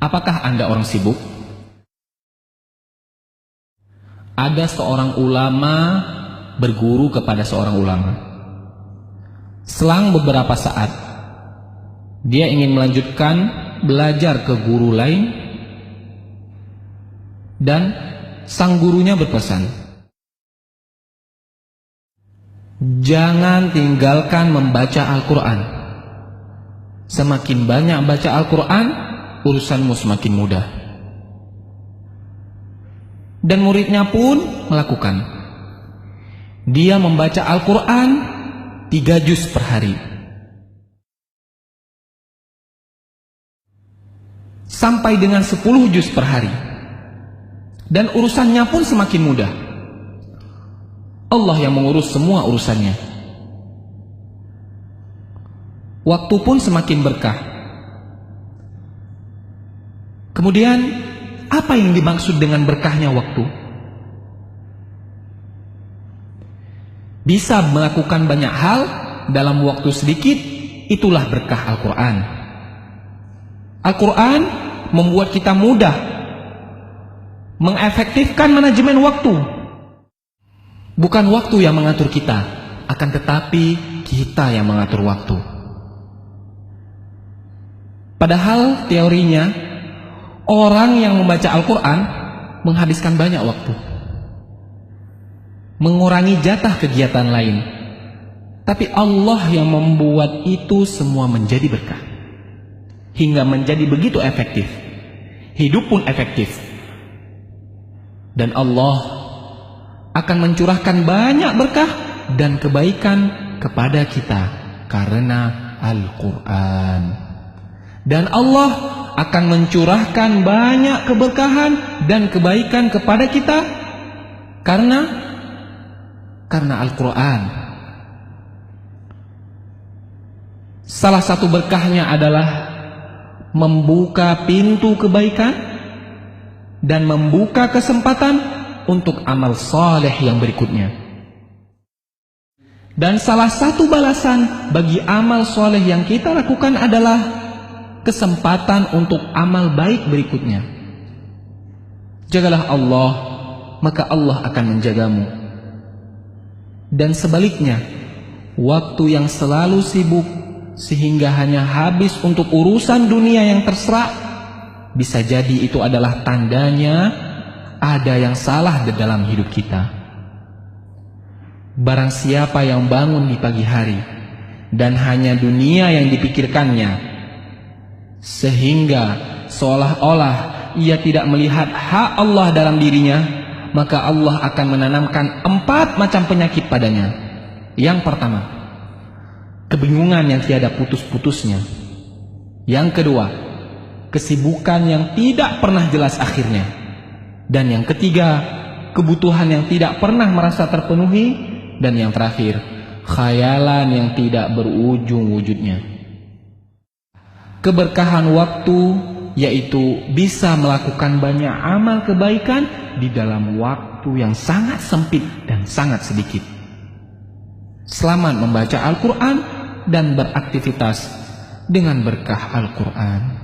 Apakah Anda orang sibuk? Ada seorang ulama berguru kepada seorang ulama. Selang beberapa saat, dia ingin melanjutkan belajar ke guru lain, dan sang gurunya berpesan, jangan tinggalkan membaca Al-Quran. Semakin banyak baca Al-Quran, urusanmu semakin mudah. Dan muridnya pun melakukan. Dia membaca Al-Quran 3 juz per hari. Sampai dengan 10 juz per hari. Dan urusannya pun semakin mudah. Allah yang mengurus semua urusannya. Waktu pun semakin berkah. Kemudian, apa yang dimaksud dengan berkahnya waktu? Bisa melakukan banyak hal dalam waktu sedikit, itulah berkah Al-Quran. Al-Quran membuat kita mudah mengefektifkan manajemen waktu. Bukan waktu yang mengatur kita, akan tetapi kita yang mengatur waktu. Padahal teorinya, orang yang membaca Al-Quran menghabiskan banyak waktu, mengurangi jatah kegiatan lain. Tapi Allah yang membuat itu semua menjadi berkah, hingga menjadi begitu efektif. Hidup pun efektif. Dan Allah akan mencurahkan banyak berkah dan kebaikan kepada kita karena Al-Quran. Dan Allah akan mencurahkan banyak keberkahan dan kebaikan kepada kita karena Al-Quran. Salah satu berkahnya adalah membuka pintu kebaikan dan membuka kesempatan untuk amal saleh yang berikutnya. Dan salah satu balasan bagi amal saleh yang kita lakukan adalah kesempatan untuk amal baik berikutnya. Jagalah Allah, maka Allah akan menjagamu. Dan sebaliknya, waktu yang selalu sibuk sehingga hanya habis untuk urusan dunia yang terserah, bisa jadi itu adalah tandanya ada yang salah di dalam hidup kita. Barang siapa yang bangun di pagi hari dan hanya dunia yang dipikirkannya, sehingga seolah-olah ia tidak melihat hak Allah dalam dirinya, maka Allah akan menanamkan 4 macam penyakit padanya. Yang pertama, kebingungan yang tiada putus-putusnya. Yang kedua, kesibukan yang tidak pernah jelas akhirnya. Dan yang ketiga, kebutuhan yang tidak pernah merasa terpenuhi. Dan yang terakhir, khayalan yang tidak berujung wujudnya. Keberkahan waktu yaitu bisa melakukan banyak amal kebaikan di dalam waktu yang sangat sempit dan sangat sedikit. Selamat membaca Al-Quran dan beraktivitas dengan berkah Al-Quran.